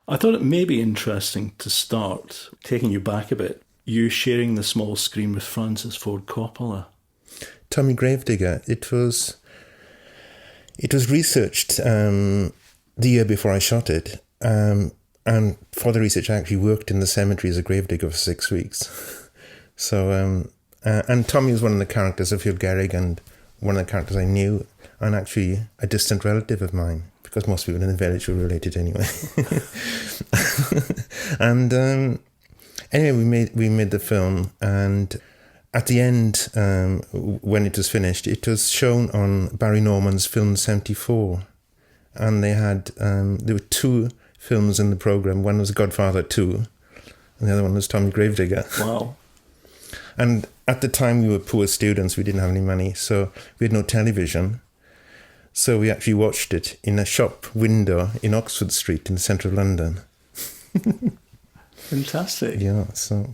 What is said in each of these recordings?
I thought it may be interesting to start, taking you back a bit, you sharing the small screen with Francis Ford Coppola. Tommy Gravedigger, it was researched the year before I shot it, and for the research I actually worked in the cemetery as a gravedigger for 6 weeks. So, and Tommy was one of the characters of Heolgerrig and one of the characters I knew, and actually a distant relative of mine, because most people in the village were related anyway. And anyway, we made the film, and at the end, when it was finished, it was shown on Barry Norman's Film 74, and they had there were 2 films in the programme. One was Godfather 2, and the other one was Tommy Gravedigger. Wow. And at the time we were poor students, we didn't have any money, so we had no television. So we actually watched it in a shop window in Oxford Street in the centre of London. Fantastic. Yeah, so...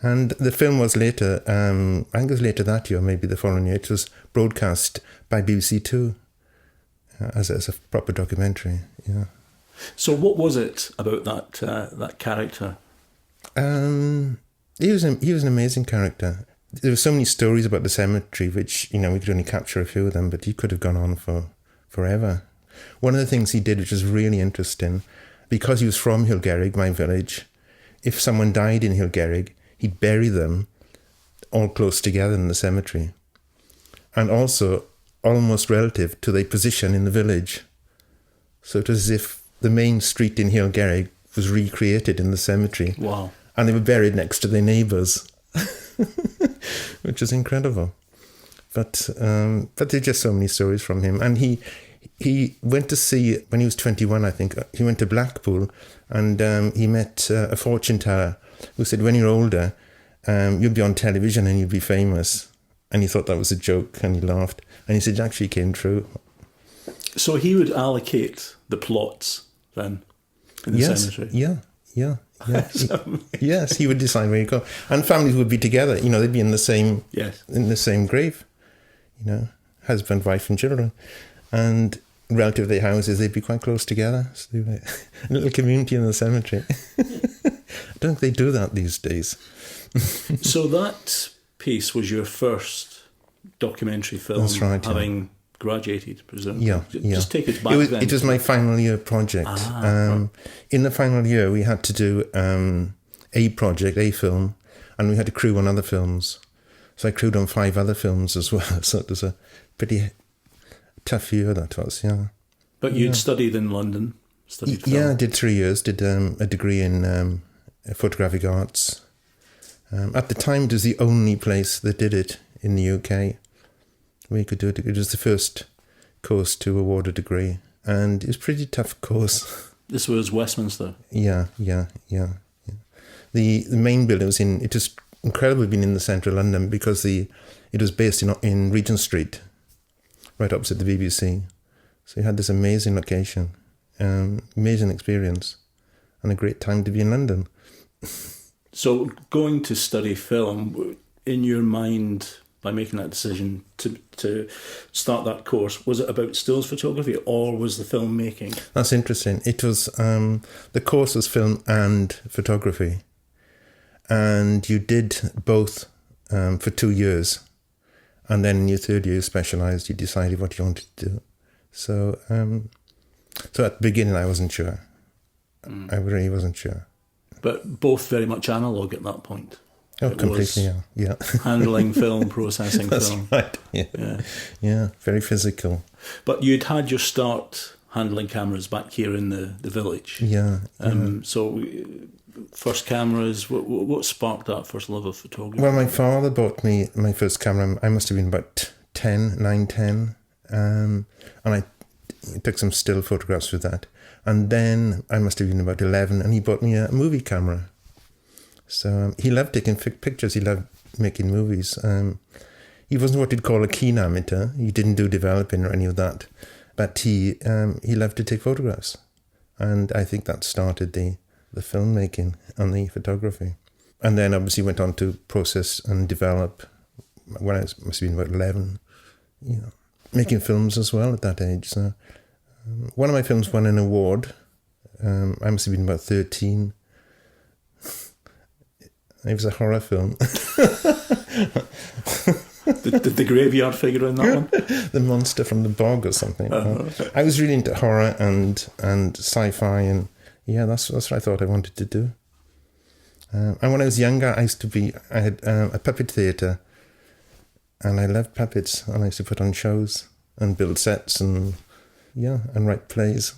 And the film was later, I think it was later that year, maybe the following year, it was broadcast by BBC Two as a proper documentary, yeah. So what was it about that character? He was an amazing character. There were so many stories about the cemetery, which, we could only capture a few of them, but he could have gone on for forever. One of the things he did, which was really interesting, because he was from Heolgerrig, my village, if someone died in Heolgerrig, he'd bury them all close together in the cemetery. And also almost relative to their position in the village. So it was as if the main street in Heolgerrig was recreated in the cemetery. Wow. And they were buried next to their neighbours, which is incredible. But there's just so many stories from him. And he went to see, when he was 21, I think, he went to Blackpool, and he met a fortune teller who said, when you're older, you'll be on television and you'll be famous. And he thought that was a joke, and he laughed. And he said it actually came true. So he would allocate the plots then in the cemetery? Yeah. Yes, he would decide where you go. And families would be together, they'd be in the same grave, husband, wife and children. And relative to their houses, they'd be quite close together. So they'd be a little community in the cemetery. I don't think they do that these days. So that piece was your first documentary film. That's right, having graduated, presumably. Yeah. Just take us back then. It was my final year project. Right. In the final year, we had to do a film, and we had to crew on other films. So I crewed on 5 other films as well. So it was a pretty tough year, that was, yeah. But you'd studied in London, studied film. Yeah, I did 3 years, did a degree in photographic arts. At the time, it was the only place that did it in the UK. We could do it. It was the first course to award a degree, and it was a pretty tough course. This was Westminster? Yeah. The main building it was incredible being in the centre of London, because it was based in Regent Street, right opposite the BBC. So you had this amazing location, amazing experience, and a great time to be in London. So going to study film, in your mind, by making that decision to start that course, was it about stills photography or was the filmmaking? That's interesting. It was, the course was film and photography. And you did both for 2 years. And then in your 3rd year, you specialised, you decided what you wanted to do. So at the beginning, I wasn't sure. I really wasn't sure. But both very much analogue at that point. Oh, completely, yeah. Handling film, processing That's film. Right, yeah, very physical. But you'd had your start handling cameras back here in the village. Yeah. So, first cameras, what sparked that first love of photography? Well, my father bought me my first camera. I must have been about 9, 10. And I took some still photographs with that. And then I must have been about 11, and he bought me a movie camera. So he loved taking pictures. He loved making movies. He wasn't what you'd call a keen amateur. He didn't do developing or any of that. But he loved to take photographs. And I think that started the filmmaking and the photography. And then obviously went on to process and develop when I must have been about 11. Making films as well at that age. So one of my films won an award I must have been about 13. It was a horror film. Did the graveyard figure in that one? The monster from the bog or something. I was really into horror and sci-fi, and yeah, that's what I thought I wanted to do. And when I was younger, I had a puppet theatre, and I loved puppets, and I used to put on shows and build sets and write plays.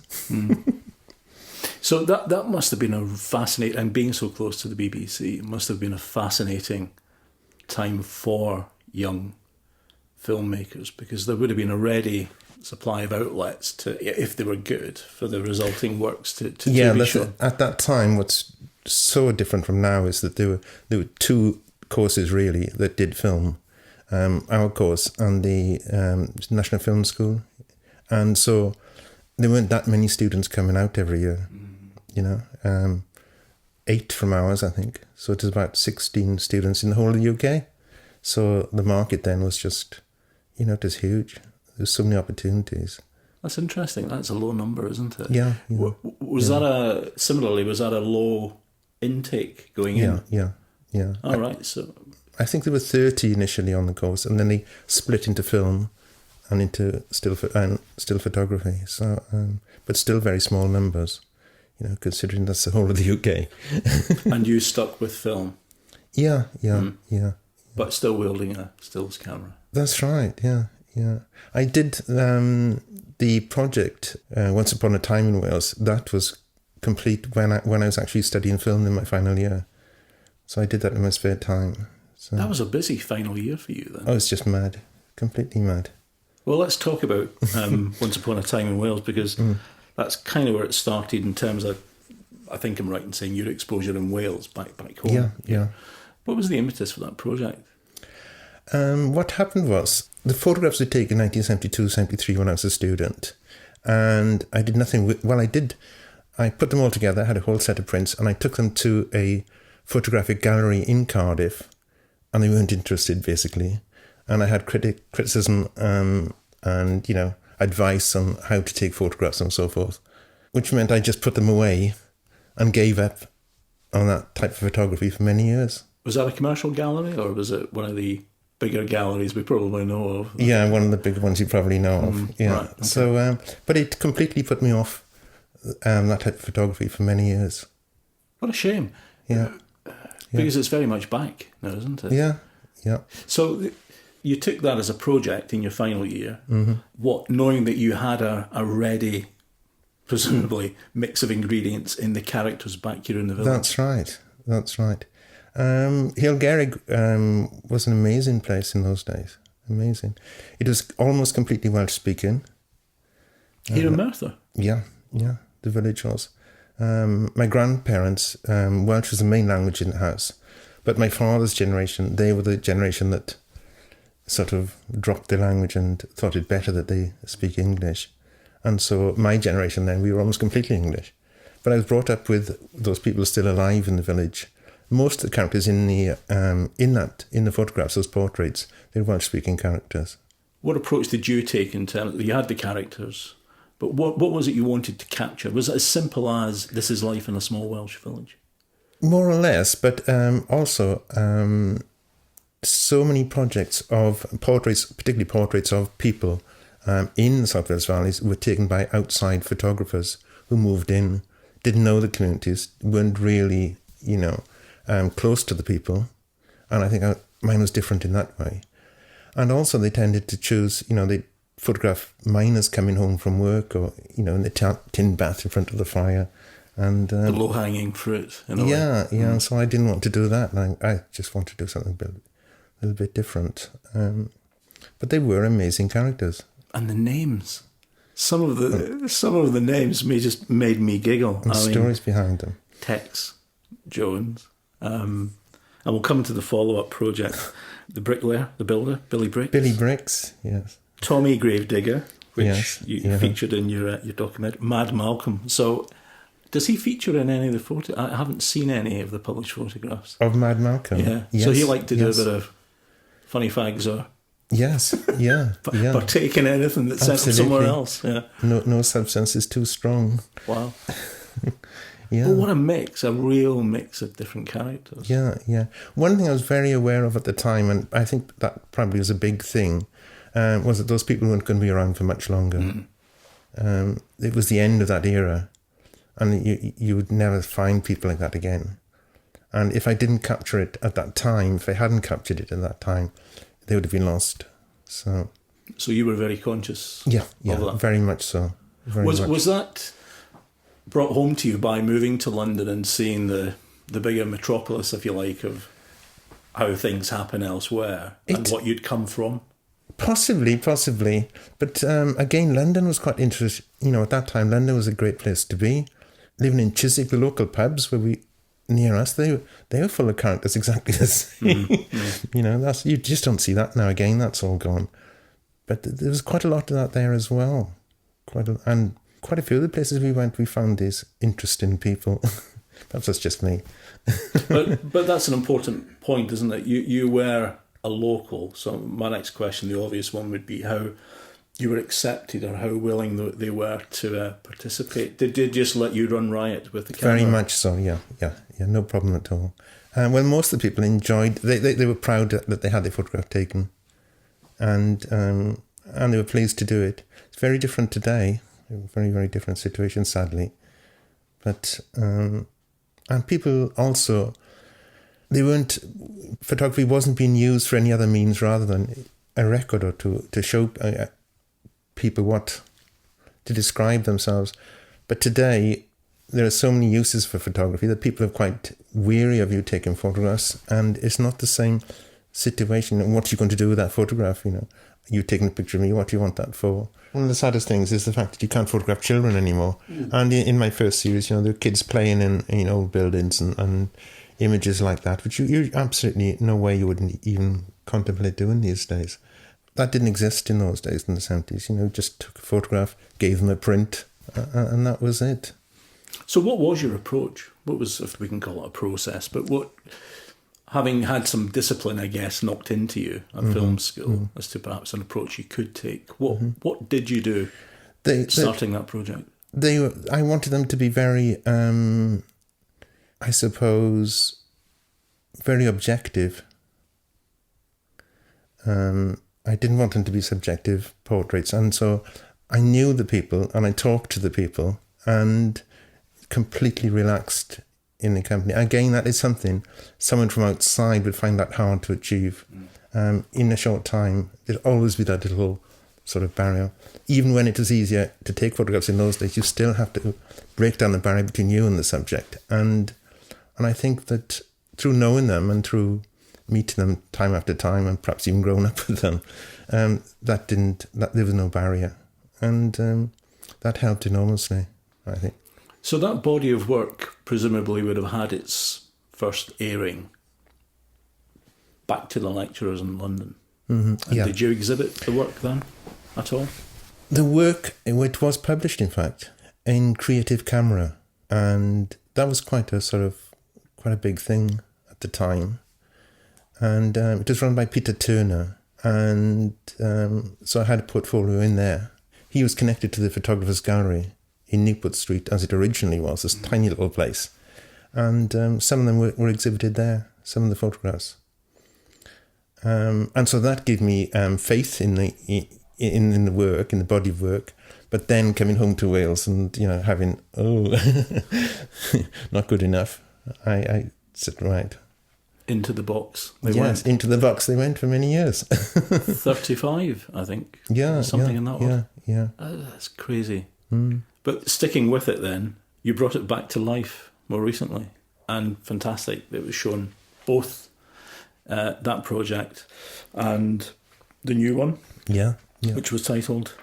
So that must have been a fascinating, and being so close to the BBC, it must have been a fascinating time for young filmmakers, because there would have been a ready supply of outlets to, if they were good, for the resulting works to be shown. At that time, what's so different from now is that there were two courses really that did film, our course and the National Film School, and so there weren't that many students coming out every year. 8 from ours, I think. So it was about 16 students in the whole of the UK. So the market then was just, it was huge. There's so many opportunities. That's interesting. That's a low number, isn't it? Yeah. Was that a low intake going in? Yeah. All right. So I think there were 30 initially on the course, and then they split into film and into still photography. So, but still very small numbers, considering that's the whole of the UK. And you stuck with film? Yeah. But still wielding a stills camera? That's right, yeah. I did the project Once Upon a Time in Wales. That was complete when I was actually studying film in my final year. So I did that in my spare time. So that was a busy final year for you then. I was just mad, completely mad. Well, let's talk about Once Upon a Time in Wales, because that's kind of where it started in terms of, I think I'm right in saying, your exposure in Wales back home. Yeah. What was the impetus for that project? What happened was, the photographs were taken in 1972, 73 when I was a student, and I did nothing with, I put them all together, I had a whole set of prints, and I took them to a photographic gallery in Cardiff, and they weren't interested, basically. And I had criticism and, advice on how to take photographs and so forth, which meant I just put them away and gave up on that type of photography for many years. Was that a commercial gallery, or was it one of the bigger galleries we probably know of? Yeah, one of the big ones you probably know of. Yeah. Right, okay. So, but it completely put me off that type of photography for many years. What a shame. Yeah. Because it's very much back now, isn't it? Yeah. So you took that as a project in your final year, knowing that you had a ready, presumably, mix of ingredients in the characters back here in the village. That's right. Heolgerrig was an amazing place in those days. Amazing. It was almost completely Welsh speaking. Here in Merthyr? Yeah, the village was. My grandparents, Welsh was the main language in the house, but my father's generation, they were the generation that sort of dropped their language and thought it better that they speak English. And so my generation then, we were almost completely English. But I was brought up with those people still alive in the village. Most of the characters in the photographs, those portraits, they're Welsh-speaking characters. What approach did you take in terms of, you had the characters, but what was it you wanted to capture? Was it as simple as this is life in a small Welsh village? More or less, but also so many projects of portraits, particularly portraits of people in the South Wales valleys, were taken by outside photographers who moved in, didn't know the communities, weren't really, close to the people. And I think mine was different in that way. And also they tended to choose, they photograph miners coming home from work, or, in the tin bath in front of the fire. And the low-hanging fruit. Yeah. So I didn't want to do that. And I just wanted to do something a little bit different. But they were amazing characters. And the names. Some of the names just made me giggle. And stories behind them. Tex Jones. And we'll come to the follow-up project. The bricklayer, the builder, Billy Bricks. Billy Bricks, yes. Tommy Gravedigger, which you featured in your documentary. Mad Malcolm. So, does he feature in any of the photos? I haven't seen any of the published photographs. Of Mad Malcolm? Yeah. Yes, so he liked to do a bit of funny fags or... Yes, yeah. Partake in anything that's sent from somewhere else. Yeah. No substance is too strong. Wow. Yeah. But what a mix, a real mix of different characters. Yeah, yeah. One thing I was very aware of at the time, and I think that probably was a big thing, was that those people weren't going to be around for much longer. It was the end of that era, and you would never find people like that again. And if I didn't capture it at that time, if I hadn't captured it at that time, they would have been lost. So you were very conscious. Yeah, of that. very much so. Was that brought home to you by moving to London and seeing the bigger metropolis, if you like, of how things happen elsewhere and what you'd come from? Possibly. But again, London was quite interesting. You know, at that time, London was a great place to be. Living in Chiswick, the local pubs near us, they were full of characters exactly the same. You know, you just don't see that now again. That's all gone. But there was quite a lot of that there as well. And quite a few of the places we went, we found these interesting people. Perhaps that's just me. but that's an important point, isn't it? You were a local. So my next question, the obvious one, would be how you were accepted or how willing they were to participate. Did they just let you run riot with the camera? Very much so, yeah, no problem at all. Well, most of the people enjoyed, they were proud that they had their photograph taken, and they were pleased to do it. It's very different today, very, very different situation, sadly. But, and people also, photography wasn't being used for any other means rather than a record or to show people to describe themselves. But today, there are so many uses for photography that people are quite weary of you taking photographs, and it's not the same situation. What are you going to do with that photograph? You know, you taking a picture of me, what do you want that for? One of the saddest things is the fact that you can't photograph children anymore. And in my first series, you know, there were kids playing in old buildings and images like that, which you absolutely no way you wouldn't even contemplate doing these days. That didn't exist in those days, in the 70s. You know, just took a photograph, gave them a print, and that was it. So what was your approach? What was, if we can call it a process, but having had some discipline, I guess, knocked into you at film school as to perhaps an approach you could take, what did you do starting that project? I wanted them to be very, I suppose, very objective. I didn't want them to be subjective portraits, and so I knew the people and I talked to the people and completely relaxed in the company. Again, that is something someone from outside would find that hard to achieve. In a short time, there'd always be that little sort of barrier. Even when it was easier to take photographs in those days, you still have to break down the barrier between you and the subject. And I think that through knowing them and through meeting them time after time and perhaps even growing up with them, there was no barrier. And that helped enormously, I think. So that body of work presumably would have had its first airing back to the lecturers in London. Mm-hmm. And did you exhibit the work then at all? The work, it was published, in fact, in Creative Camera. And that was quite a big thing at the time. And it was run by Peter Turner. And so I had a portfolio in there. He was connected to the Photographers Gallery in Newport Street, as it originally was, this tiny little place. And some of them were exhibited there, some of the photographs. And so that gave me faith in the work, in the body of work. But then coming home to Wales and, you know, having, not good enough, I said, right. Into the box. Into the box they went for many years. 35, I think. Yeah. Something in that order. Yeah. That's crazy. But sticking with it then, you brought it back to life more recently. And fantastic. It was shown both that project and the new one. Yeah. Which was titled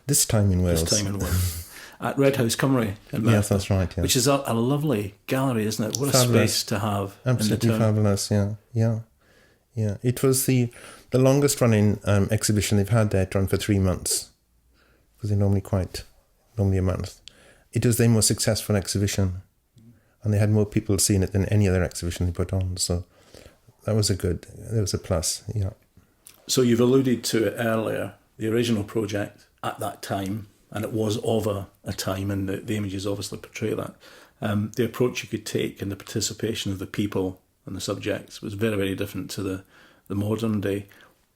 This Time in Wales. At Red House Cymru in Merthyr. Yes, that's right. Yeah. Which is a lovely gallery, isn't it? What fabulous. A space to have. Absolutely in the town. Fabulous. Yeah. It was the longest running exhibition they've had there. It ran for 3 months, because they're normally a month. It was their most successful exhibition, and they had more people seeing it than any other exhibition they put on. So that was a plus. Yeah. So you've alluded to it earlier. The original project at that time, and it was of a time, and the images obviously portray that. The approach you could take and the participation of the people and the subjects was very, very different to the modern day.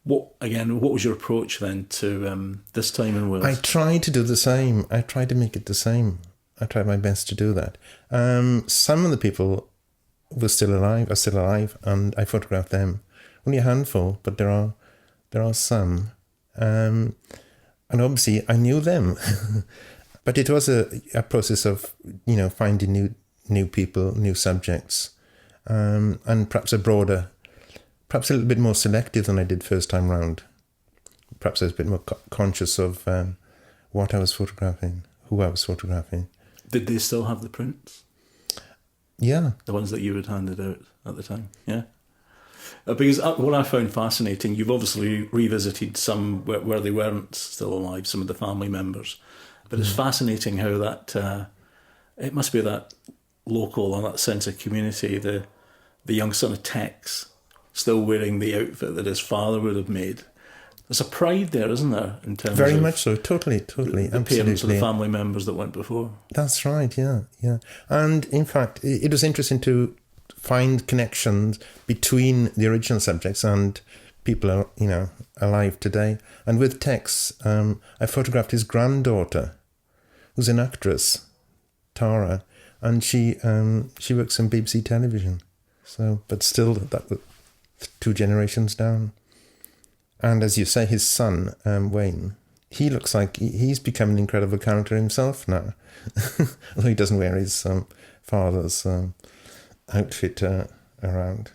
What was your approach then to this time in Wales? I tried to do the same. I tried to make it the same. I tried my best to do that. Some of the people are still alive, and I photographed them. Only a handful, but there are some. And obviously I knew them. But it was a process of, finding new people, new subjects, and perhaps a little bit more selective than I did first time round. Perhaps I was a bit more conscious of what I was photographing, who I was photographing. Did they still have the prints? Yeah. The ones that you had handed out at the time, yeah? Because what I found fascinating, you've obviously revisited some where they weren't still alive, some of the family members. But it's fascinating how that, it must be that local and that sense of community, the young son of Tex still wearing the outfit that his father would have made. There's a pride there, isn't there? In terms very of much so, totally, the parents of the family members that went before. That's right, yeah. And in fact, it was interesting to find connections between the original subjects and people, alive today. And with Tex, I photographed his granddaughter, who's an actress, Tara, and she works on BBC television. So, but still, that was 2 generations down. And as you say, his son, Wayne, he looks like he's become an incredible character himself now. Although he doesn't wear his father's outfit around.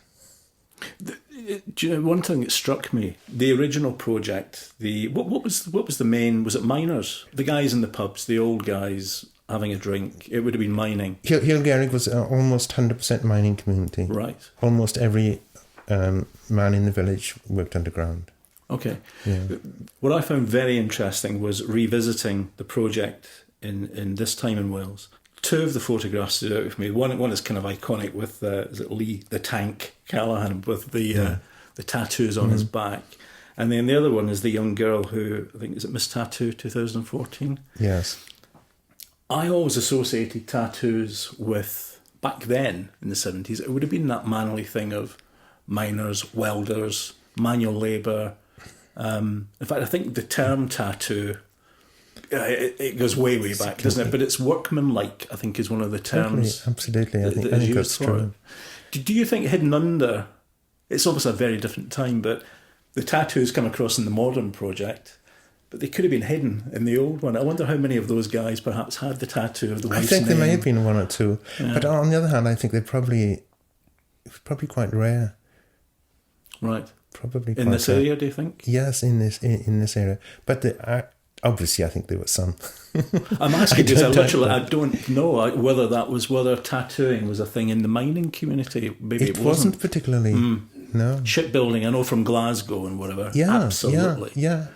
Do you know, one thing that struck me, the original project, what was the main, was it miners? The guys in the pubs, the old guys having a drink, it would have been mining. Heolgerrig was almost 100% mining community. Right. Almost every man in the village worked underground. Okay. Yeah. What I found very interesting was revisiting the project in this time in Wales. 2 of the photographs stood out with me. One is kind of iconic with is it Lee the Tank Callahan with the tattoos on his back, and then the other one is the young girl who I think is it Miss Tattoo 2014. Yes. I always associated tattoos with, back then in the 70s, it would have been that manly thing of miners, welders, manual labour. In fact, I think the term tattoo, it goes way back, doesn't it? But it's workmanlike, I think, is one of the terms. Absolutely. I think that's true. Do you think hidden under, it's obviously a very different time, but the tattoos come across in the modern project, but they could have been hidden in the old one. I wonder how many of those guys perhaps had the tattoo of the wife's name. I think there may have been 1 or 2. Yeah. But on the other hand, I think it was probably quite rare. Right. Probably in this area, do you think? Yes, in this area. But obviously, I think there was some. I'm asking because I don't know whether tattooing was a thing in the mining community. Maybe it wasn't particularly. No. Shipbuilding, I know from Glasgow and whatever. Yeah, absolutely. Yeah.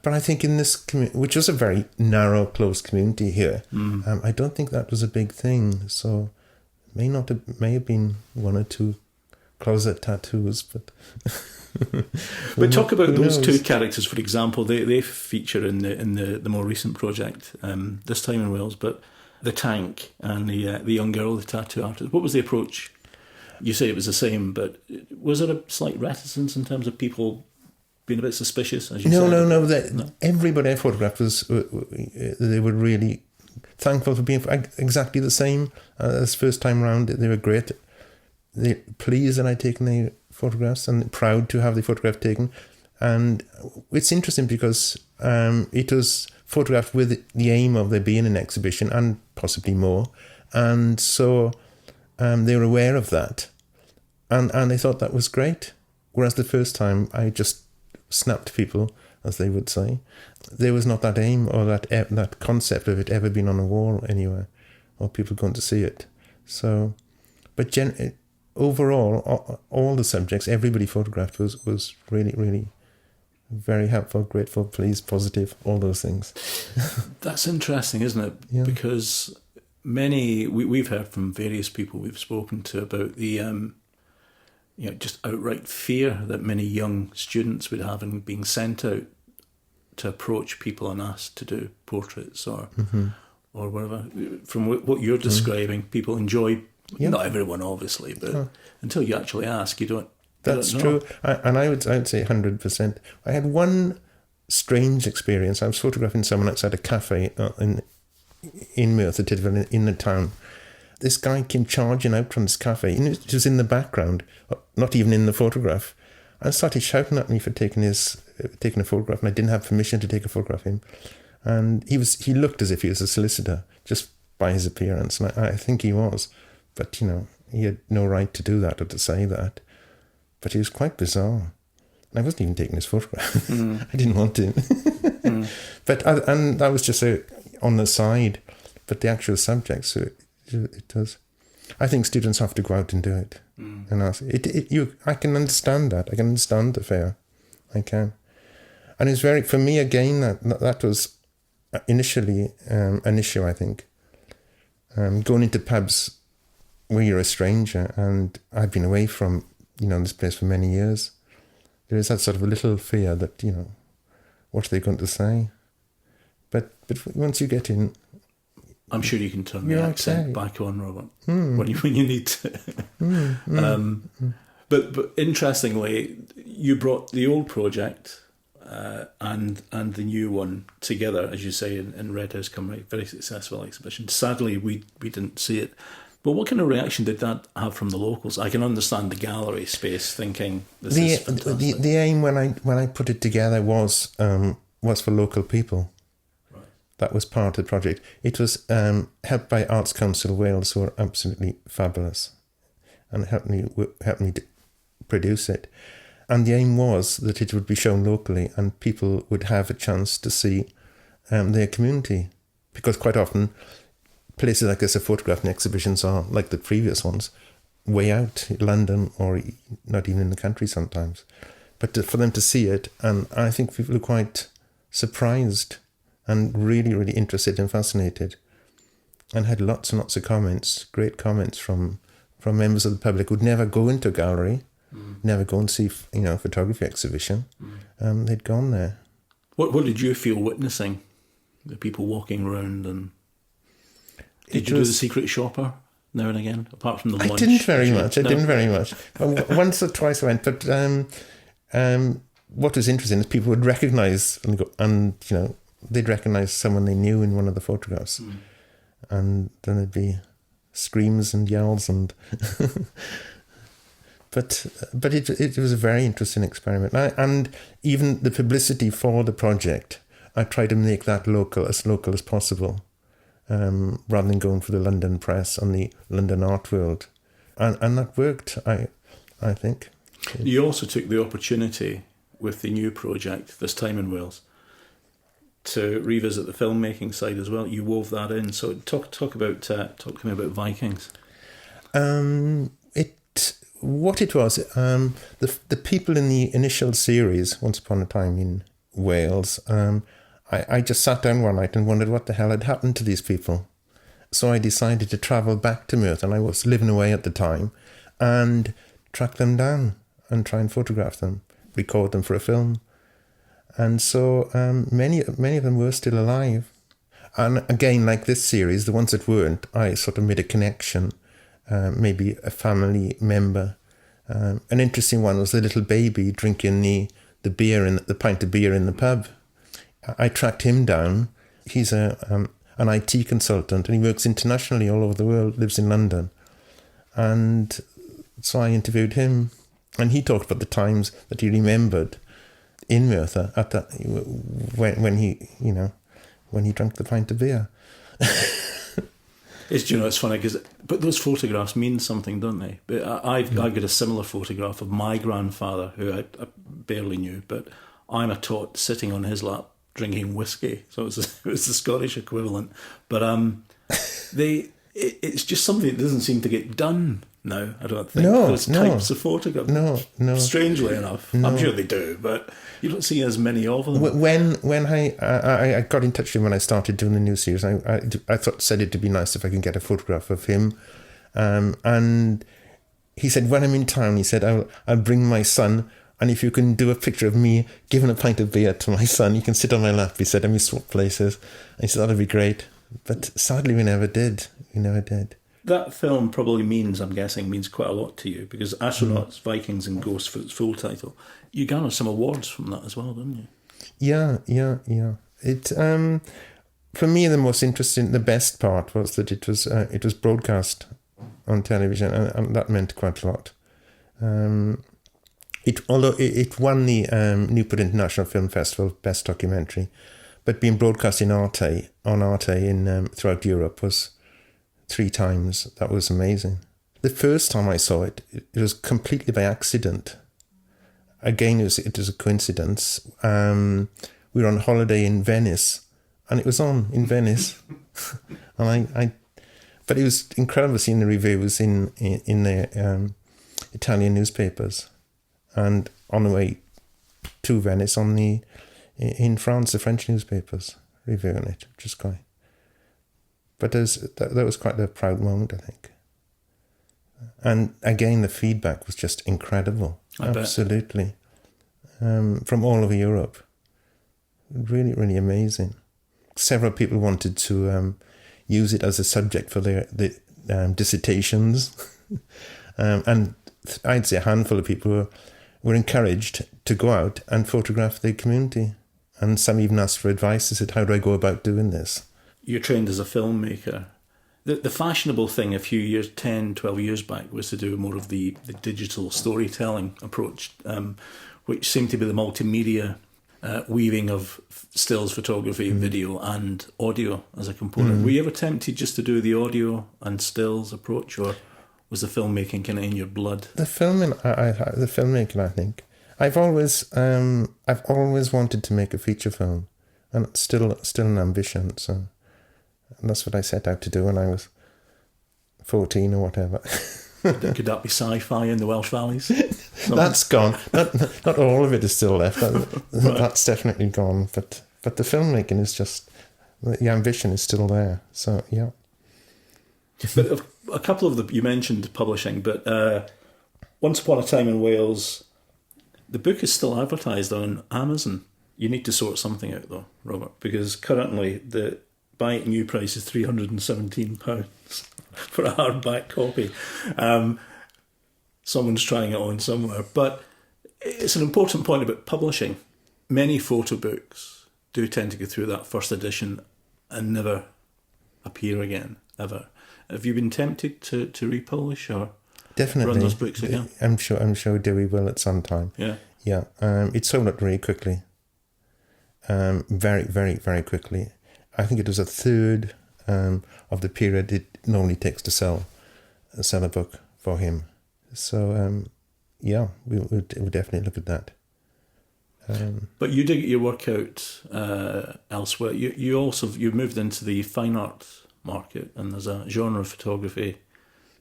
But I think in this community, which was a very narrow, close community here, I don't think that was a big thing. So, may have been 1 or 2 closet tattoos, but. But talk about those 2 characters, for example. They feature in the more recent project, this time in Wales. But the Tank and the young girl, the tattoo artist. What was the approach? You say it was the same, but was there a slight reticence in terms of people being a bit suspicious? As you said? No. Everybody I photographed they were really thankful for being exactly the same as first time round. They were great. They're pleased that I'd taken their photographs and proud to have the photograph taken. And it's interesting because it was photographed with the aim of there being an exhibition and possibly more. And so they were aware of that. And they thought that was great. Whereas the first time I just snapped people, as they would say. There was not that aim or that concept of it ever being on a wall anywhere or people going to see it. So, but overall, all the subjects, everybody photographed was really, really very helpful, grateful, pleased, positive, all those things. That's interesting, isn't it? Yeah. Because we've heard from various people we've spoken to about the just outright fear that many young students would have in being sent out to approach people and ask to do portraits or whatever. From what you're describing, people enjoy. Not everyone, obviously, but until you actually ask, you don't. That's don't know. true, and I would say 100%. I had one strange experience. I was photographing someone outside a cafe in Merthyr Tydfil in the town. This guy came charging out from this cafe. It was in the background, not even in the photograph, and started shouting at me for taking a photograph, and I didn't have permission to take a photograph of him. And he looked as if he was a solicitor, just by his appearance, and I think he was. But, he had no right to do that or to say that. But he was quite bizarre. And I wasn't even taking his photograph. I didn't want to. But and that was just on the side. But the actual subject, so it does. I think students have to go out and do it. And ask. I can understand that. I can understand the fear. I can. And it's for me again, that was initially an issue, I think. Going into pubs where you're a stranger, and I've been away from this place for many years. There is that sort of a little fear that what are they going to say? But once you get in, I'm sure you can turn the accent back on, Robert, when you need to. But interestingly, you brought the old project and the new one together, as you say, in Red House Cymru, very successful exhibition. Sadly, we didn't see it. But what kind of reaction did that have from the locals? I can understand the gallery space thinking this is fantastic. The aim when I put it together was for local people. Right. That was part of the project. It was helped by Arts Council Wales, who are absolutely fabulous, and helped me produce it. And the aim was that it would be shown locally, and people would have a chance to see their community, because quite often places like this, photographing exhibitions are, like the previous ones, way out, London, or not even in the country sometimes. But for them to see it, and I think people were quite surprised and really, really interested and fascinated, and had lots and lots of comments, great comments from members of the public who'd never go into a gallery, never go and see a photography exhibition. They'd gone there. What did you feel witnessing? The people walking around and... Did you do the secret shopper now and again, apart from the lunch? I didn't very much. Once or twice I went, but what was interesting is people would recognise and they'd recognise someone they knew in one of the photographs, and then there'd be screams and yells and. But it was a very interesting experiment, and even the publicity for the project, I tried to make that local as possible. Rather than going for the London press and the London art world. And that worked, I think. You also took the opportunity with the new project, this time in Wales, to revisit the filmmaking side as well. You wove that in. So talk to me about Vikings. What it was, the people in the initial series, Once Upon a Time in Wales, I just sat down one night and wondered what the hell had happened to these people. So I decided to travel back to Merthyr, and I was living away at the time, and track them down and try and photograph them, record them for a film. And so many of them were still alive. And again, like this series, the ones that weren't, I sort of made a connection, maybe a family member. An interesting one was the little baby drinking the pint of beer in the pub. I tracked him down. He's an IT consultant, and he works internationally all over the world, lives in London. And so I interviewed him, and he talked about the times that he remembered in Merthyr at that when he drank the pint of beer. It's funny but those photographs mean something, don't they? But I've got a similar photograph of my grandfather, who I barely knew, but I'm taught sitting on his lap drinking whiskey, so it was the Scottish equivalent. But it's just something that doesn't seem to get done now. I don't think those types of photographs. No. Strangely enough, I'm sure they do, but you don't see as many of them. When I got in touch with him when I started doing the new series, I said it'd be nice if I could get a photograph of him, and he said when I'm in town, he said I'll bring my son And if you can do a picture of me giving a pint of beer to my son, you can sit on my lap, he said, and we swap places. And he said, that'd be great. But sadly, we never did. We never did. That film probably I'm guessing, means quite a lot to you, because Astronauts, Vikings and Ghosts, for its full title, you garnered some awards from that as well, didn't you? Yeah. It, for me, the best part was that it was broadcast on television, and that meant quite a lot. Although it won the Newport International Film Festival Best Documentary, but being broadcast on Arte in throughout Europe was 3 times. That was amazing. The first time I saw it, it was completely by accident. Again, it was a coincidence. We were on holiday in Venice, and it was on in Venice, and but it was incredible seeing the reviews in the Italian newspapers, and on the way to Venice in France, the French newspapers reviewing it, which is quite. But that was quite a proud moment, I think. And again, the feedback was just incredible. Absolutely. From all over Europe. Really, really amazing. Several people wanted to use it as a subject for their dissertations. And I'd say a handful of people were encouraged to go out and photograph their community. And some even asked for advice. They said, how do I go about doing this? You're trained as a filmmaker. The fashionable thing a few years, 10, 12 years back, was to do more of the digital storytelling approach, which seemed to be the multimedia weaving of stills photography, video and audio as a component. Were you ever tempted just to do the audio and stills approach, or was the filmmaking kind of in your blood? The filmmaking, I think. I've always wanted to make a feature film, and it's still an ambition. So that's what I set out to do when I was 14 or whatever. Could that be sci-fi in the Welsh Valleys? That's gone. Not all of it is still left. That's definitely gone. But the filmmaking is just, the ambition is still there. So yeah. But a couple of you mentioned publishing, but Once Upon a Time in Wales, the book is still advertised on Amazon. You need to sort something out though, Robert, because currently the buy it new price is £317 for a hardback copy. Someone's trying it on somewhere. But it's an important point about publishing. Many photo books do tend to go through that first edition and never appear again, ever. Have you been tempted to republish or definitely run those books again? I'm sure Dewey will at some time. Yeah. It sold out really quickly. Very, very, very quickly. I think it was a third of the period it normally takes to sell a book for him. So, we'll definitely look at that. But you did get your work out elsewhere. You moved into the fine art market, and there's a genre of photography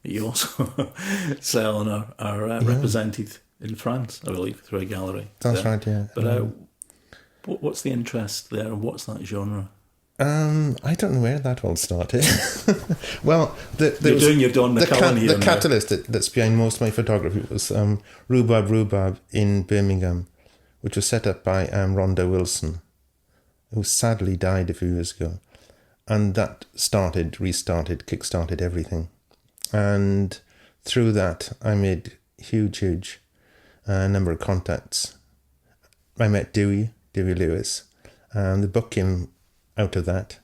that you also sell and are represented in France, I believe, through a gallery. That's right, yeah. But what's the interest there, and what's that genre? I don't know where that all started. Well, the catalyst that's behind most of my photography was Rhubarb in Birmingham, which was set up by Rhonda Wilson, who sadly died a few years ago. And that kick-started everything. And through that, I made huge number of contacts. I met Dewey Lewis, and the book came out of that.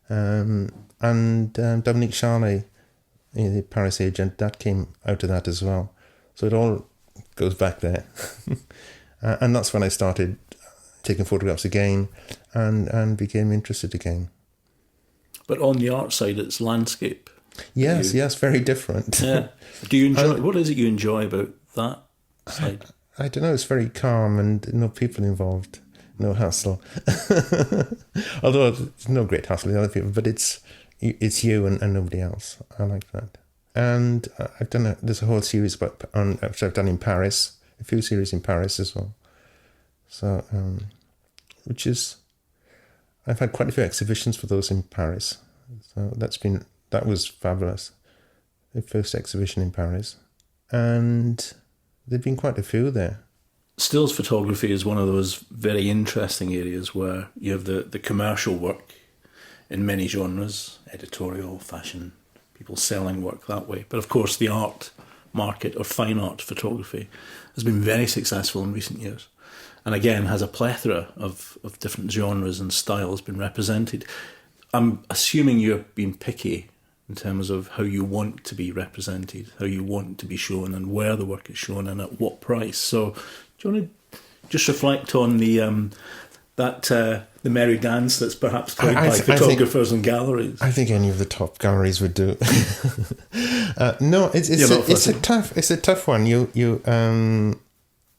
And Dominique Charlet, the Paris agent, that came out of that as well. So it all goes back there. And that's when I started taking photographs again and became interested again. But on the art side, it's landscape. Yes, very different. Yeah. Do you enjoy? What is it you enjoy about that side? I don't know. It's very calm and no people involved, no hassle. Although there's no great hassle with other people, but it's you and nobody else. I like that. And I've done there's a whole series which I've done in Paris, a few series in Paris as well. So, I've had quite a few exhibitions for those in Paris. So that was fabulous. The first exhibition in Paris. And there've been quite a few there. stills photography is one of those very interesting areas where you have the commercial work in many genres, editorial, fashion, people selling work that way. But of course, the art market or fine art photography has been very successful in recent years. And again, has a plethora of different genres and styles been represented. I'm assuming you're being picky in terms of how you want to be represented, how you want to be shown, and where the work is shown and at what price. So, do you want to just reflect on the merry dance that's perhaps played by photographers and galleries? I think any of the top galleries would do. No, it's a tough one.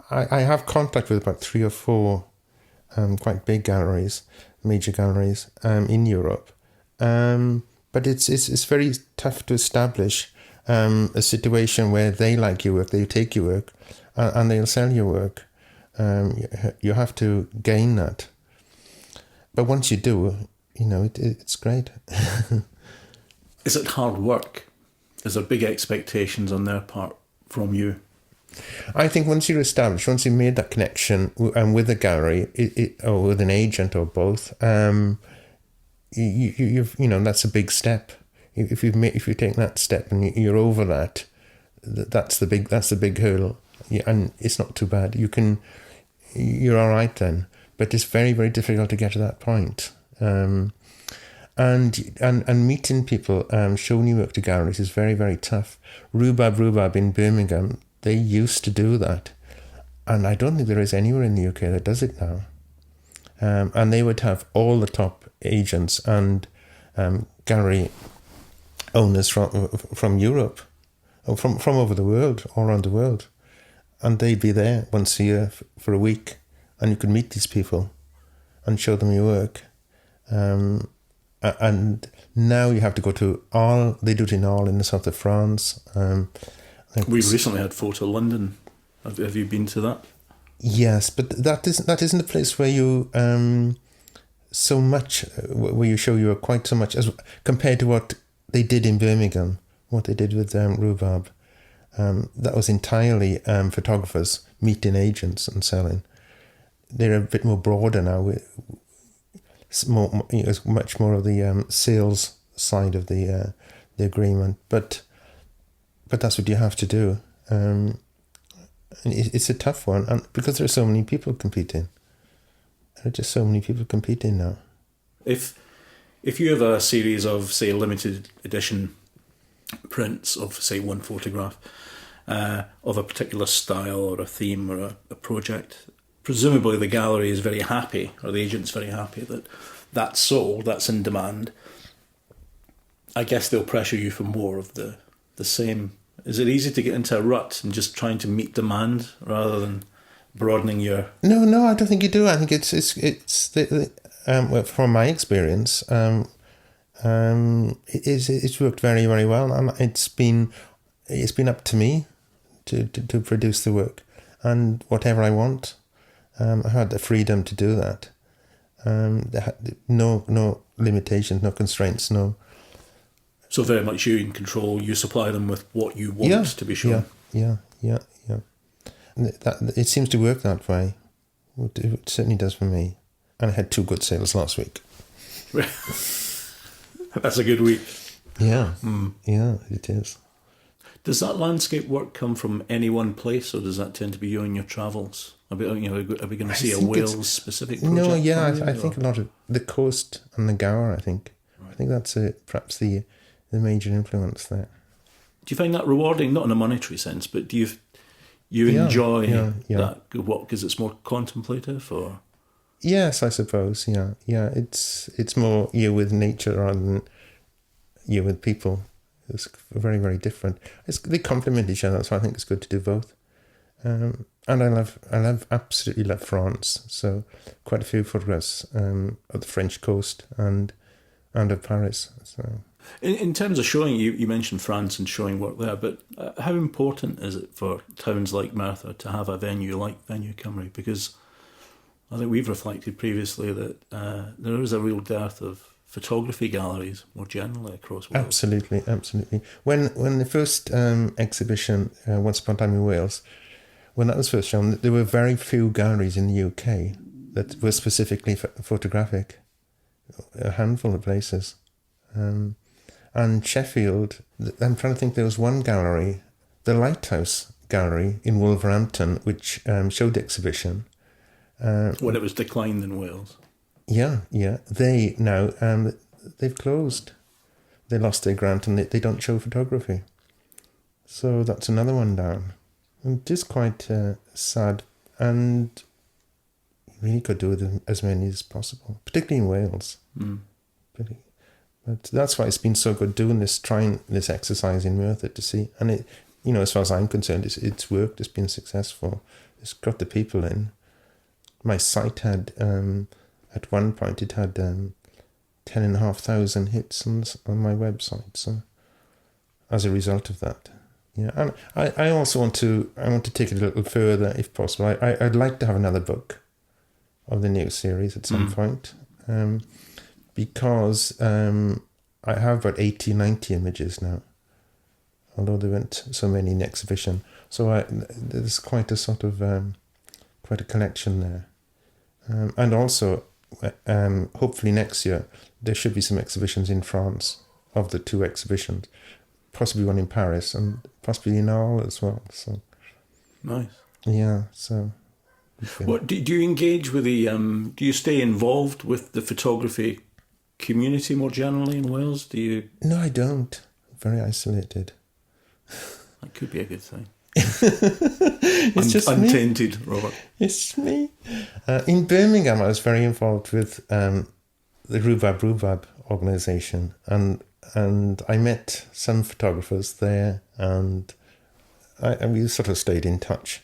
I have contact with about 3 or 4 quite big galleries, major galleries in Europe. But it's very tough to establish a situation where they like your work, they take your work, and they'll sell your work. You have to gain that. But once you do, it's great. Is it hard work? Is there big expectations on their part from you? I think once you're established, once you've made that connection with a gallery, or with an agent or both, that's a big step. If you take that step and you're over that, that's the big hurdle. Yeah, and it's not too bad. You're all right then. But it's very, very difficult to get to that point. And meeting people, showing your work to galleries is very, very tough. Rhubarb in Birmingham, they used to do that. And I don't think there is anywhere in the UK that does it now. And they would have all the top agents and gallery owners from Europe, or from over the world, all around the world. And they'd be there once a year for a week. And you could meet these people and show them your work. And now you have to go to Arles. They do it in Arles in the south of France. We recently had Ffoton London. Have you been to that? Yes, but that isn't a place where you so much where you show your work quite so much as compared to what they did in Birmingham, what they did with Rhubarb. That was entirely photographers meeting agents and selling. They're a bit more broader now. Much more of the sales side of the agreement, but that's what you have to do. And it's a tough one, and because there are so many people competing. There are just so many people competing now. If you have a series of, say, limited edition prints of, say, one photograph of a particular style or a theme or a project, presumably the gallery is very happy, or the agent's very happy that that's sold, that's in demand. I guess they'll pressure you for more of the same. Is it easy to get into a rut and just trying to meet demand rather than broadening your... No, I don't think you do. I think it's well, from my experience, it's worked very, very well, and it's been up to me to produce the work, and whatever I want. I had the freedom to do that. No limitations, no constraints, no. So very much you in control. You supply them with what you want to be shown. Yeah. It seems to work that way. It certainly does for me. And I had 2 good sales last week. That's a good week. Yeah, yeah, it is. Does that landscape work come from any one place, or does that tend to be you in your travels? Are we going to see a Wales-specific project? No, yeah, I think a lot of the coast and the Gower, I think. Right. I think that's perhaps the major influence there. Do you find that rewarding, not in a monetary sense, but do you enjoy that? What, because it's more contemplative, or? Yes, I suppose, yeah. It's more you with nature rather than you with people. It's very, very different. They complement each other, so I think it's good to do both. And I absolutely love France. So quite a few photographs of the French coast and of Paris. So in terms of showing, you mentioned France and showing work there, but how important is it for towns like Merthyr to have a venue like Venue Cymru? Because I think we've reflected previously that there is a real dearth of photography galleries more generally across Wales. Absolutely. When the first exhibition, Once Upon a Time in Wales, when that was first shown, there were very few galleries in the UK that were specifically photographic. A handful of places. And Sheffield, I'm trying to think, there was one gallery, the Lighthouse Gallery in Wolverhampton, which showed the exhibition. When it was declined in Wales. Yeah. They now, they've closed. They lost their grant and they don't show photography. So that's another one down. And it is quite sad, and you really could do with as many as possible, particularly in Wales. But that's why it's been so good doing this, trying this exercise in Merthyr to see. And it, as far as I'm concerned, it's worked, it's been successful. It's got the people in. My site had, at one point, it had 10,500 hits on my website. So as a result of that. Yeah, and I also want to take it a little further if possible. I'd like to have another book of the new series at some point, because I have about 80, 90 images now, although there weren't so many in the exhibition. So there's quite a sort of, quite a collection there. And also, hopefully next year, there should be some exhibitions in France of the two exhibitions, possibly one in Paris and possibly in Arles as well. So nice. Yeah, so... What do you engage with the? Do you stay involved with the photography community more generally in Wales? Do you? No, I don't. Very isolated. That could be a good thing. It's just untainted, me. Robert. It's me. In Birmingham, I was very involved with the Rhubarb organisation, and I met some photographers there, and we sort of stayed in touch.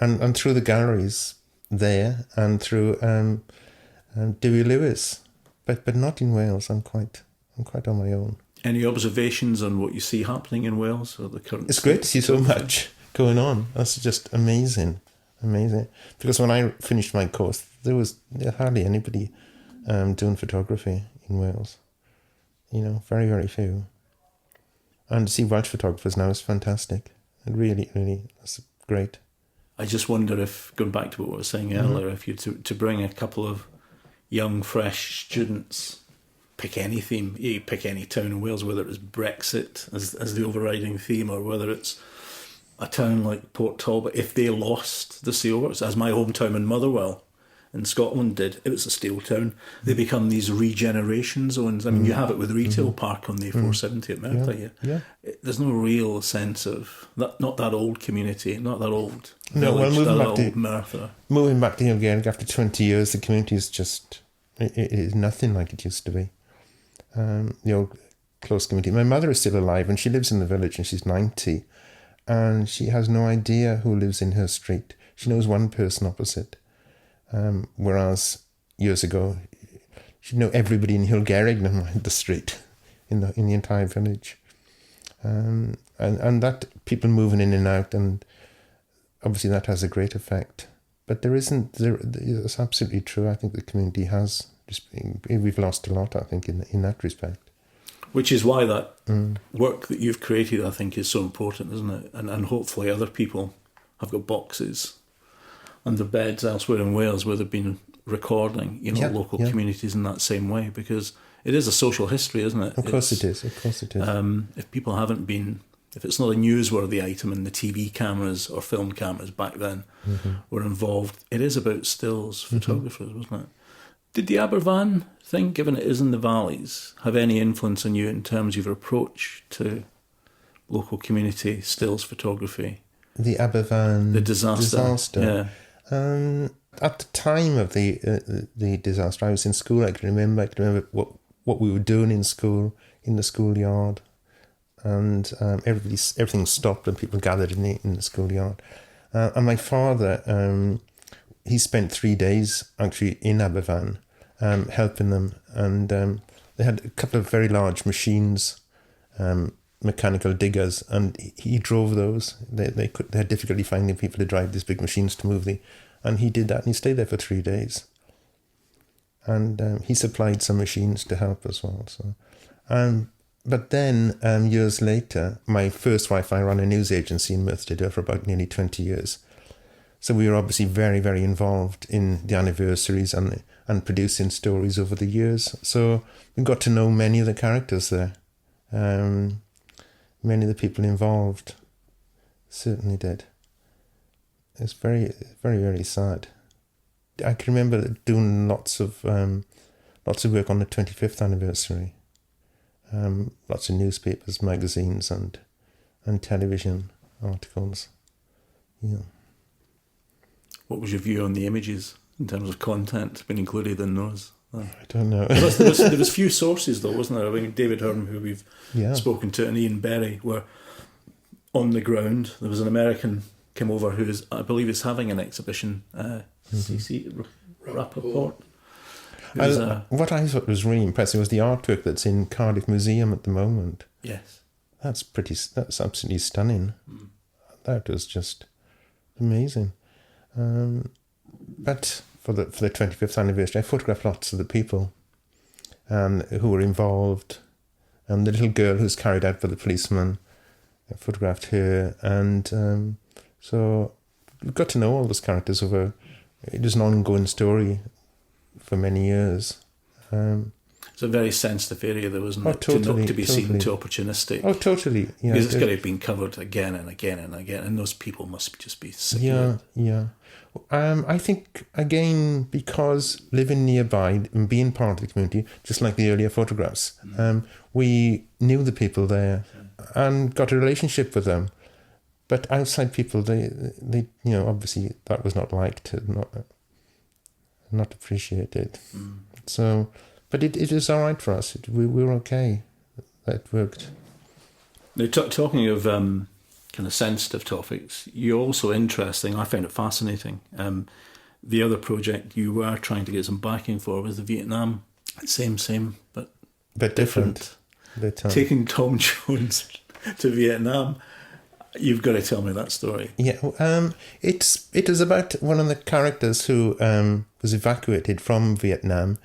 And through the galleries there, and through Dewey Lewis, but not in Wales. I'm quite on my own. Any observations on what you see happening in Wales or the current? It's great to see so much going on. That's just amazing. Because when I finished my course, there was hardly anybody doing photography in Wales. Very, very few. And to see Welsh photographers now is fantastic. It really, that's great. I just wonder if, going back to what I was saying earlier, if you to bring a couple of young, fresh students, pick any theme, you pick any town in Wales, whether it's Brexit as the overriding theme, or whether it's a town like Port Talbot, if they lost the steelworks, as my hometown in Motherwell in Scotland did, it was a steel town. They become these regeneration zones. I mean, you have it with Retail Park on the 470 at Merthyr. Yeah. There's no real sense of that. Not that old community, not that old village, Merthyr. Moving back to Heolgerrig after 20 years, the community is just it is nothing like it used to be. The old close community. My mother is still alive, and she lives in the village, and she's 90, and she has no idea who lives in her street. She knows one person opposite. Whereas years ago, she'd know everybody in Heolgerrig in the street, in the entire village, and that people moving in and out, and obviously that has a great effect. But it's absolutely true. I think the community has we've lost a lot. I think in that respect. Which is why that work that you've created, I think, is so important, isn't it? And hopefully other people have got boxes under beds elsewhere in Wales where they've been recording, local communities in that same way, because it is a social history, isn't it? Of course it is. If people haven't been, if it's not a newsworthy item and the TV cameras or film cameras back then were involved, it is about stills photographers, wasn't it? Did the Aberfan thing, given it is in the valleys, have any influence on you in terms of your approach to local community stills photography? The Aberfan... The disaster. Yeah. At the time of the disaster, I was in school. I can remember what we were doing in school, in the schoolyard, and everything stopped and people gathered in the schoolyard. And my father, he spent 3 days actually in Aberfan, helping them, and they had a couple of very large machines, mechanical diggers, and he drove those. They had difficulty finding people to drive these big machines to move and he did that, and he stayed there for 3 days. And he supplied some machines to help as well. So, But then, years later, my first wife, I ran a news agency in Merthyr Tydfil for about nearly 20 years. So we were obviously very, very involved in the anniversaries and producing stories over the years. So we got to know many of the characters there. Many of the people involved certainly did. It's very, very, very sad. I can remember doing lots of work on the 25th anniversary. Lots of newspapers, magazines, and television articles. Yeah. What was your view on the images in terms of content being included in those? I don't know. there was few sources though, wasn't there? I mean, David Hearn, who we've spoken to, and Ian Berry were on the ground. There was an American came over who is, I believe, is having an exhibition. CC Rappaport. What I thought was really impressive was the artwork that's in Cardiff Museum at the moment. Yes, that's absolutely stunning. That was just amazing. But for the 25th anniversary, I photographed lots of the people who were involved, and the little girl who's carried out by the policeman. I photographed her, and so we got to know all those characters over. It was an ongoing story for many years. It's a very sensitive area, though, isn't it? Totally, not to be seen too opportunistic. Oh, totally. Yeah, because it's got to have been covered again and again and again, and those people must just be sick of it. Yeah. I think, again, because living nearby and being part of the community, just like the earlier photographs, we knew the people there and got a relationship with them. But outside people, they obviously that was not liked, not appreciated. So, but it is all right for us. We were okay. That worked. Now, talking of kind of sensitive topics, you're also interesting. I found it fascinating. The other project you were trying to get some backing for was the Vietnam. Same, but different. Taking Tom Jones to Vietnam. You've got to tell me that story. Yeah, it was about one of the characters who was evacuated from Vietnam,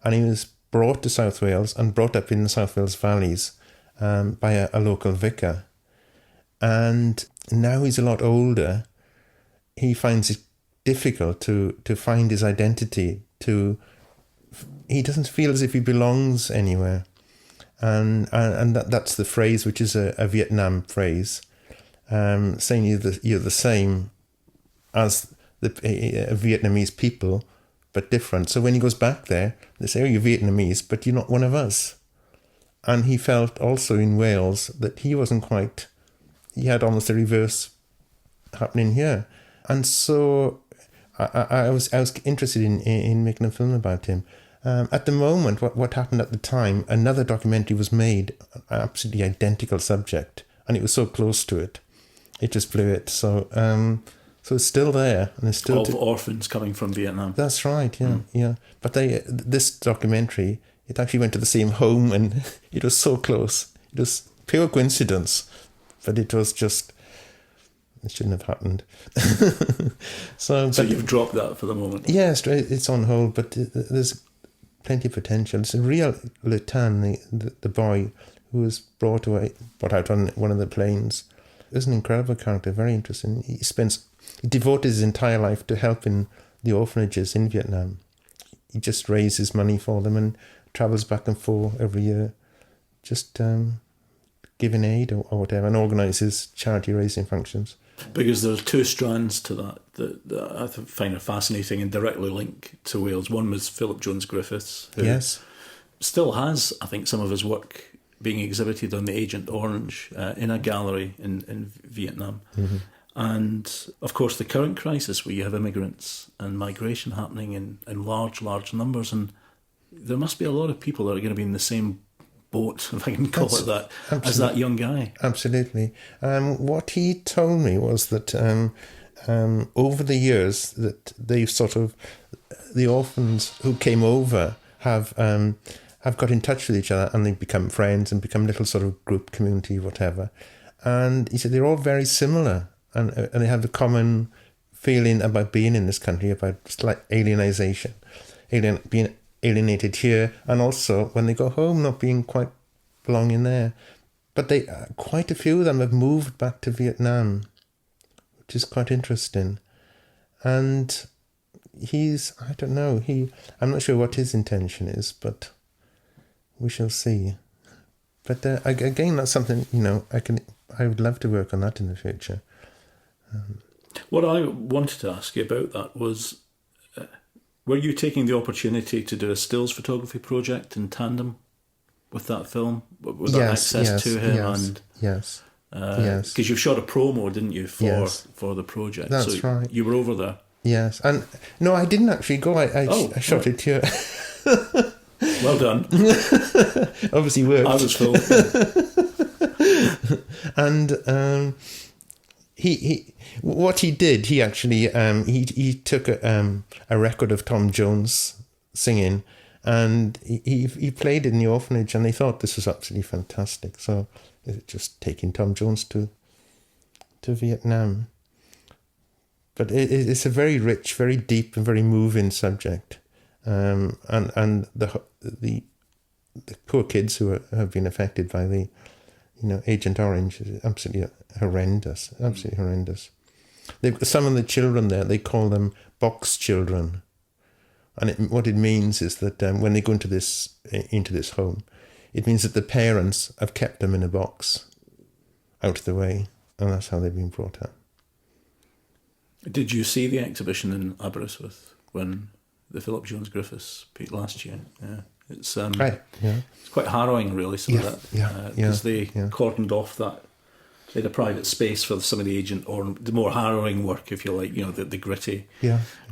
and he was brought to South Wales and brought up in the South Wales valleys by a local vicar. And now he's a lot older. He finds it difficult to find his identity. He doesn't feel as if he belongs anywhere, and that's the phrase, which is a Vietnam phrase. Saying you're the same as the Vietnamese people, but different. So when he goes back there, they say, "Oh, you're Vietnamese, but you're not one of us." And he felt also in Wales that he wasn't quite. He had almost the reverse happening here, and so I was interested in making a film about him. At the moment, what happened at the time, another documentary was made, an absolutely identical subject, and it was so close to it. It just blew it. So it's still there, and it's still of orphans coming from Vietnam. That's right. Yeah. But this documentary, it actually went to the same home, and it was so close. It was pure coincidence, but it was just. It shouldn't have happened. So you've dropped that for the moment. Yes, it's on hold, but there's plenty of potential. It's a real Le Tan, the boy who was brought out on one of the planes. Is an incredible character, very interesting. He devoted his entire life to helping the orphanages in Vietnam. He just raises money for them and travels back and forth every year, just giving aid or whatever, and organises charity raising functions. Because there are two strands to that I find are fascinating and directly linked to Wales. One was Philip Jones Griffiths, who still has, I think, some of his work being exhibited on the Agent Orange in a gallery in Vietnam. Mm-hmm. And, of course, the current crisis where you have immigrants and migration happening in large numbers. And there must be a lot of people that are going to be in the same boat, if I can call it that, as that young guy. Absolutely. What he told me was that over the years that the orphans who came over have got in touch with each other, and they've become friends and become little sort of group, community, whatever. And he said they're all very similar, and they have a common feeling about being in this country, about slight alienation, being alienated here, and also when they go home not being quite belong in there. But quite a few of them have moved back to Vietnam, which is quite interesting. And I don't know, I'm not sure what his intention is, but we shall see. But again, that's something, I would love to work on that in the future. What I wanted to ask you about that was, were you taking the opportunity to do a stills photography project in tandem with that film? Was that access to him? Yes. Because you shot a promo, didn't you, for the project? That's right. You were over there. Yes, and no, I didn't actually go. I shot it here. Well done. Obviously worked. I was filmed. And what he did, he actually he took a record of Tom Jones singing, and he played it in the orphanage, and they thought this was absolutely fantastic. So just taking Tom Jones to Vietnam. But it's a very rich, very deep, and very moving subject, and the poor kids who have been affected by the Agent Orange is absolutely horrendous. Absolutely horrendous. Some of the children there, they call them box children, and what it means is that when they go into this home, it means that the parents have kept them in a box, out of the way, and that's how they've been brought up. Did you see the exhibition in Aberystwyth when the Philip Jones Griffiths peaked last year? Yeah, it's It's quite harrowing, really. Some of that, because they cordoned off that. They had a private space for some of the agent, or the more harrowing work, if you like. The gritty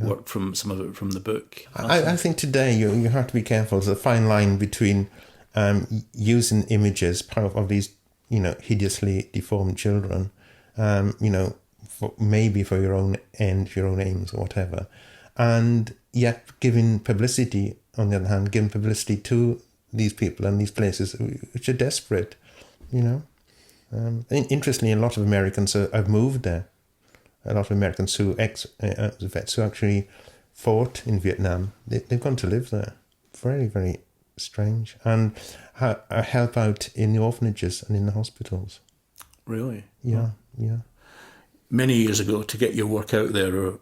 work from some of it from the book. I think today you have to be careful. There's a fine line between using images of these hideously deformed children, maybe for your own end, your own aims or whatever, and yet giving publicity, on the other hand, giving publicity to these people and these places which are desperate, Interestingly, a lot of Americans have moved there. A lot of Americans who vets who actually fought in Vietnam, they've gone to live there. Very, very strange. And help out in the orphanages and in the hospitals. Really? Yeah. Many years ago, to get your work out there or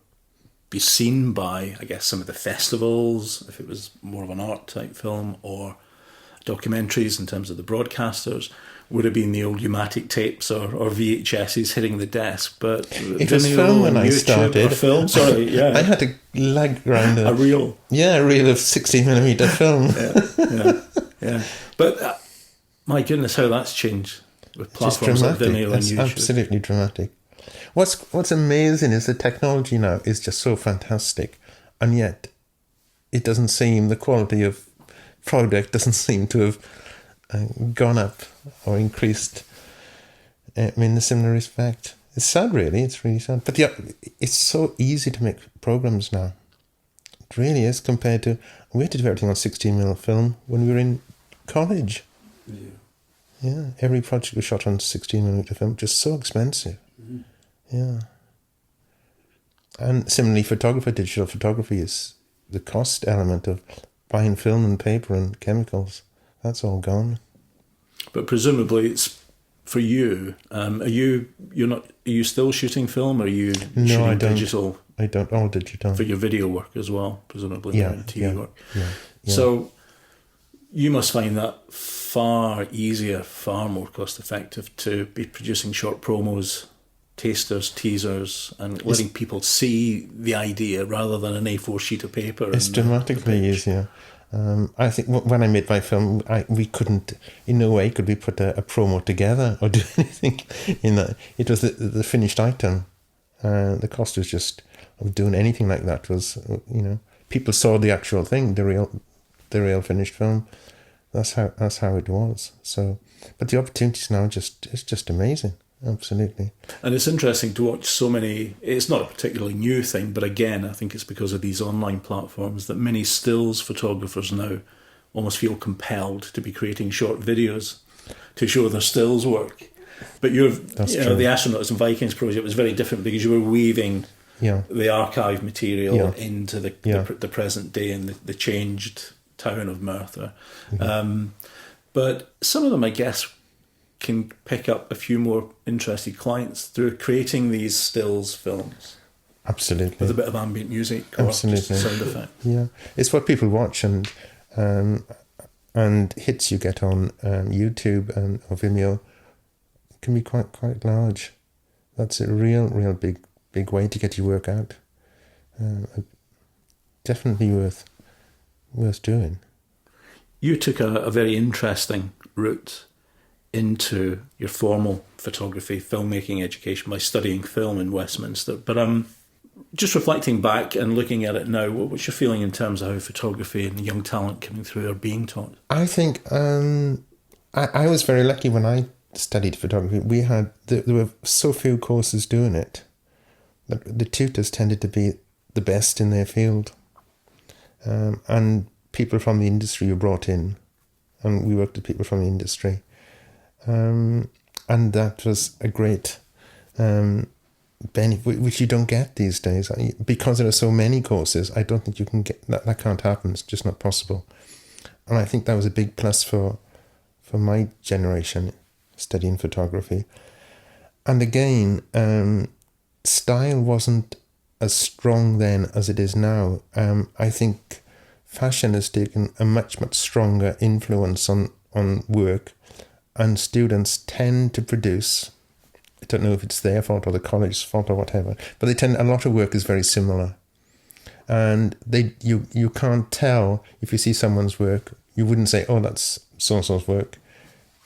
be seen by, I guess, some of the festivals, if it was more of an art type film, or documentaries in terms of the broadcasters, would have been the old U-matic tapes or VHSs hitting the desk. But it was film when I started. Film, sorry, yeah. I had to lug around a reel. Yeah, a reel of 16mm film. Yeah. But my goodness, how that's changed with platforms like Vimeo and YouTube. Absolutely dramatic. What's amazing is the technology now is just so fantastic, and yet it doesn't seem, the quality of product doesn't seem to have gone up or increased in a similar respect. It's sad, really. It's really sad. But it's so easy to make programs now. It really is, compared to, we had to do everything on 16mm film when we were in college. Yeah, every project was shot on 16mm film, just so expensive. Mm-hmm. Yeah. And similarly, digital photography is the cost element of buying film and paper and chemicals. That's all gone. But presumably it's for you. Are you still shooting film, or are you shooting digital? I don't. All digital. For your video work as well, presumably. And TV work. Yeah. So you must find that far easier, far more cost effective to be producing short promos, tasters, teasers, and letting people see the idea rather than an A4 sheet of paper. It's dramatically easier. I think when I made my film, we couldn't, in no way could we put a promo together or do anything in that. It was the finished item. The cost was just of doing anything like that was, people saw the actual thing, the real finished film. That's how it was. So, but the opportunities now it's just amazing. Absolutely. And it's interesting to watch so many, it's not a particularly new thing, but again, I think it's because of these online platforms that many stills photographers now almost feel compelled to be creating short videos to show their stills work. But the Astronauts and Vikings project was very different because you were weaving the archive material into the present day and the changed town of Merthyr. Mm-hmm. But some of them, I guess, can pick up a few more interested clients through creating these stills films. Absolutely. With a bit of ambient music or just sound effect. Yeah. It's what people watch and hits you get on YouTube or Vimeo can be quite large. That's a real big way to get your work out. Definitely worth doing. You took a very interesting route into your formal photography, filmmaking education by studying film in Westminster. But just reflecting back and looking at it now, what's your feeling in terms of how photography and young talent coming through are being taught? I think I was very lucky when I studied photography. There were so few courses doing it. The tutors tended to be the best in their field. And people from the industry were brought in. And we worked with people from the industry. And that was a great benefit, which you don't get these days. Because there are so many courses, I don't think you can get that. That can't happen. It's just not possible. And I think that was a big plus for my generation studying photography. And again, style wasn't as strong then as it is now. I think fashion has taken a much stronger influence on work. And students tend to produce, I don't know if it's their fault or the college's fault or whatever, but a lot of work is very similar. And you can't tell if you see someone's work, you wouldn't say, oh, that's so-and-so's work.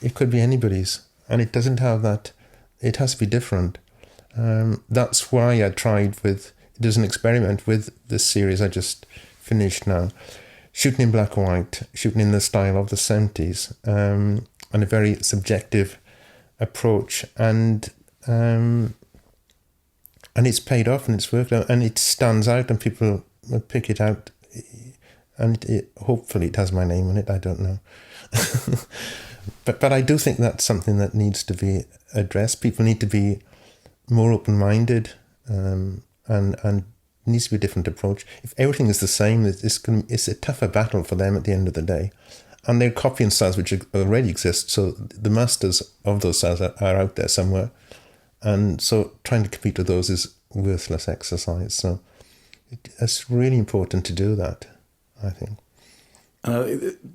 It could be anybody's. And it doesn't have that, it has to be different. That's why I tried it was an experiment with this series I just finished now, shooting in black and white, shooting in the style of the 70s, and a very subjective approach, and it's paid off and it's worked out and it stands out and people will pick it out, and hopefully it has my name on it. I don't know, but I do think that's something that needs to be addressed. People need to be more open-minded, and needs to be a different approach. If everything is the same, it's a tougher battle for them at the end of the day. And they're copying styles which already exist, so the masters of those styles are out there somewhere. And so trying to compete with those is worthless exercise. So it's really important to do that, I think.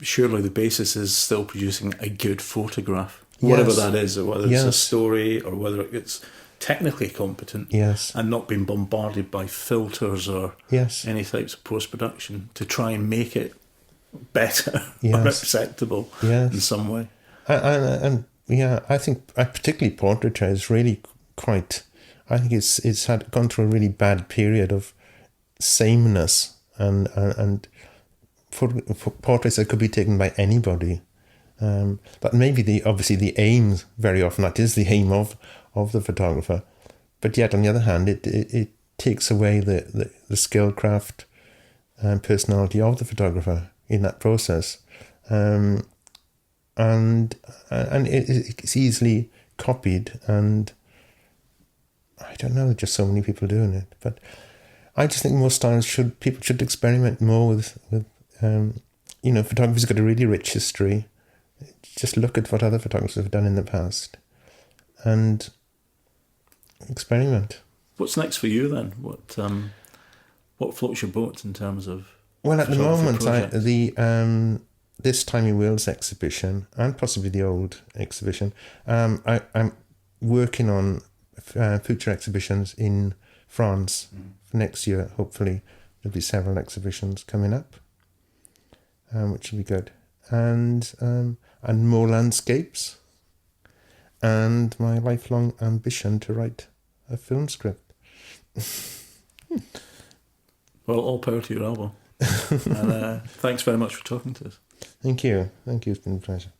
Surely the basis is still producing a good photograph, whatever that is, or whether it's a story or whether it's technically competent, and not being bombarded by filters or any types of post-production to try and make it better or acceptable in some way. And I think particularly portraiture is really quite, I think it's gone through a really bad period of sameness, and for portraits that could be taken by anybody. That may be obviously the aim, very often that is the aim of the photographer, but yet on the other hand it takes away the skill, craft and personality of the photographer in that process, and it's easily copied, and I don't know, just so many people doing it. But I just think more styles people should experiment more with photography's got a really rich history. Just look at what other photographers have done in the past and experiment. What's next for you then? What floats your boat in terms of? Well, at the moment, this Time in Wales exhibition and possibly the old exhibition, I'm working on future exhibitions in France for next year. Hopefully, there'll be several exhibitions coming up, which will be good, and more landscapes, and my lifelong ambition to write a film script. Well, all power to your elbow. And thanks very much for talking to us. Thank you. It's been a pleasure.